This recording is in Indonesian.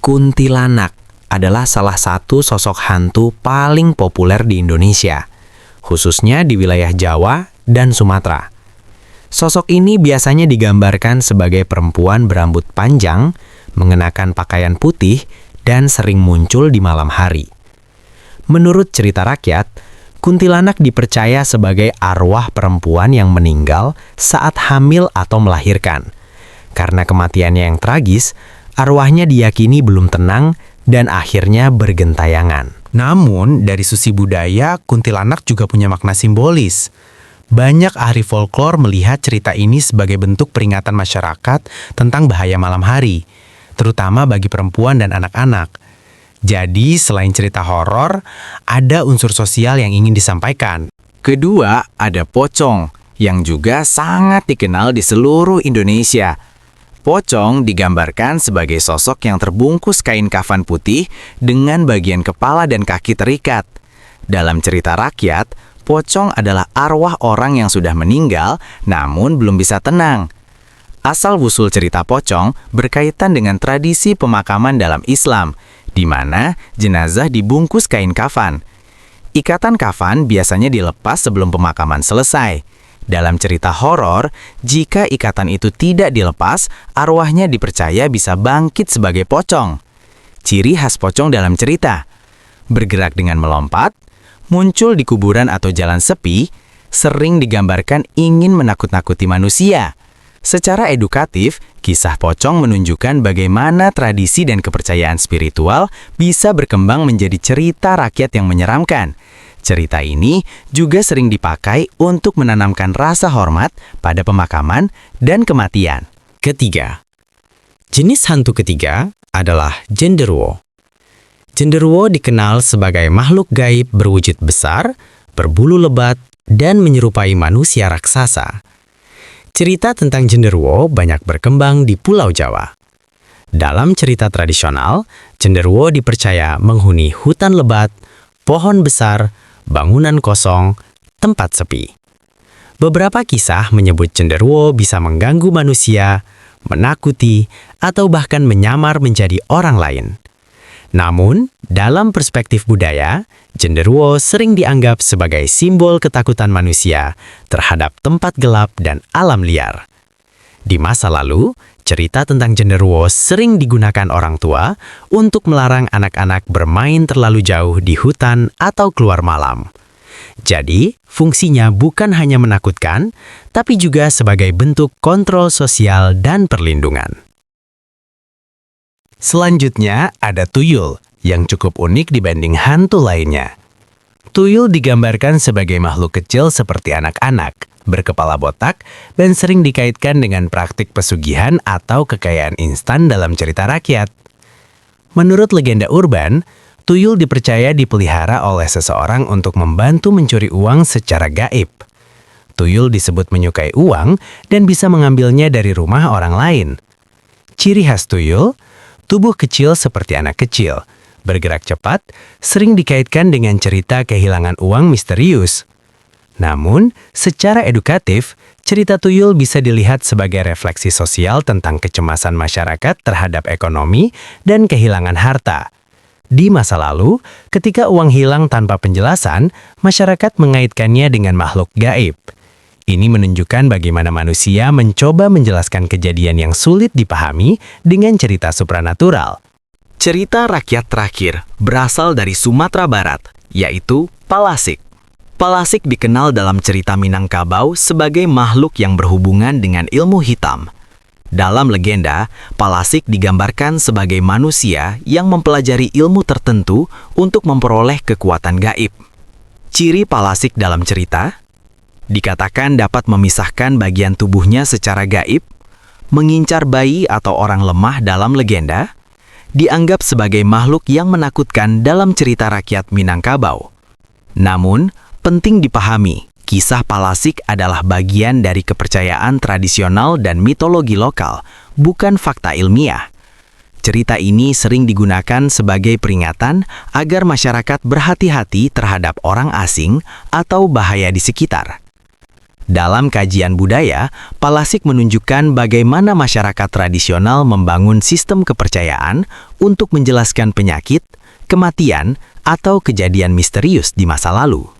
Kuntilanak adalah salah satu sosok hantu paling populer di Indonesia, khususnya di wilayah Jawa dan Sumatera. Sosok ini biasanya digambarkan sebagai perempuan berambut panjang, mengenakan pakaian putih, dan sering muncul di malam hari. Menurut cerita rakyat, kuntilanak dipercaya sebagai arwah perempuan yang meninggal saat hamil atau melahirkan. Karena kematiannya yang tragis, arwahnya diyakini belum tenang dan akhirnya bergentayangan. Namun, dari sisi budaya, kuntilanak juga punya makna simbolis. Banyak ahli folklor melihat cerita ini sebagai bentuk peringatan masyarakat tentang bahaya malam hari, terutama bagi perempuan dan anak-anak. Jadi, selain cerita horor, ada unsur sosial yang ingin disampaikan. Kedua, ada pocong, yang juga sangat dikenal di seluruh Indonesia. Pocong digambarkan sebagai sosok yang terbungkus kain kafan putih dengan bagian kepala dan kaki terikat. Dalam cerita rakyat, pocong adalah arwah orang yang sudah meninggal namun belum bisa tenang. Asal-usul cerita pocong berkaitan dengan tradisi pemakaman dalam Islam, di mana jenazah dibungkus kain kafan. Ikatan kafan biasanya dilepas sebelum pemakaman selesai. Dalam cerita horor, jika ikatan itu tidak dilepas, arwahnya dipercaya bisa bangkit sebagai pocong. Ciri khas pocong dalam cerita: bergerak dengan melompat, muncul di kuburan atau jalan sepi, sering digambarkan ingin menakut-nakuti manusia. Secara edukatif, kisah pocong menunjukkan bagaimana tradisi dan kepercayaan spiritual bisa berkembang menjadi cerita rakyat yang menyeramkan. Cerita ini juga sering dipakai untuk menanamkan rasa hormat pada pemakaman dan kematian. Ketiga, jenis hantu ketiga adalah genderuwo. Genderuwo dikenal sebagai makhluk gaib berwujud besar, berbulu lebat, dan menyerupai manusia raksasa. Cerita tentang genderuwo banyak berkembang di Pulau Jawa. Dalam cerita tradisional, genderuwo dipercaya menghuni hutan lebat, pohon besar, bangunan kosong, tempat sepi. Beberapa kisah menyebut genderuwo bisa mengganggu manusia, menakuti, atau bahkan menyamar menjadi orang lain. Namun, dalam perspektif budaya, genderuwo sering dianggap sebagai simbol ketakutan manusia terhadap tempat gelap dan alam liar. Di masa lalu, cerita tentang genderuwo sering digunakan orang tua untuk melarang anak-anak bermain terlalu jauh di hutan atau keluar malam. Jadi, fungsinya bukan hanya menakutkan, tapi juga sebagai bentuk kontrol sosial dan perlindungan. Selanjutnya, ada tuyul, yang cukup unik dibanding hantu lainnya. Tuyul digambarkan sebagai makhluk kecil seperti anak-anak, berkepala botak, dan sering dikaitkan dengan praktik pesugihan atau kekayaan instan dalam cerita rakyat. Menurut legenda urban, tuyul dipercaya dipelihara oleh seseorang untuk membantu mencuri uang secara gaib. Tuyul disebut menyukai uang dan bisa mengambilnya dari rumah orang lain. Ciri khas tuyul, tubuh kecil seperti anak kecil, bergerak cepat, sering dikaitkan dengan cerita kehilangan uang misterius. Namun, secara edukatif, cerita tuyul bisa dilihat sebagai refleksi sosial tentang kecemasan masyarakat terhadap ekonomi dan kehilangan harta. Di masa lalu, ketika uang hilang tanpa penjelasan, masyarakat mengaitkannya dengan makhluk gaib. Ini menunjukkan bagaimana manusia mencoba menjelaskan kejadian yang sulit dipahami dengan cerita supranatural. Cerita rakyat terakhir berasal dari Sumatera Barat, yaitu Palasik. Palasik dikenal dalam cerita Minangkabau sebagai makhluk yang berhubungan dengan ilmu hitam. Dalam legenda, Palasik digambarkan sebagai manusia yang mempelajari ilmu tertentu untuk memperoleh kekuatan gaib. Ciri Palasik dalam cerita dikatakan dapat memisahkan bagian tubuhnya secara gaib, mengincar bayi atau orang lemah dalam legenda, dianggap sebagai makhluk yang menakutkan dalam cerita rakyat Minangkabau. Namun, penting dipahami, kisah Palasik adalah bagian dari kepercayaan tradisional dan mitologi lokal, bukan fakta ilmiah. Cerita ini sering digunakan sebagai peringatan agar masyarakat berhati-hati terhadap orang asing atau bahaya di sekitar. Dalam kajian budaya, Palasik menunjukkan bagaimana masyarakat tradisional membangun sistem kepercayaan untuk menjelaskan penyakit, kematian, atau kejadian misterius di masa lalu.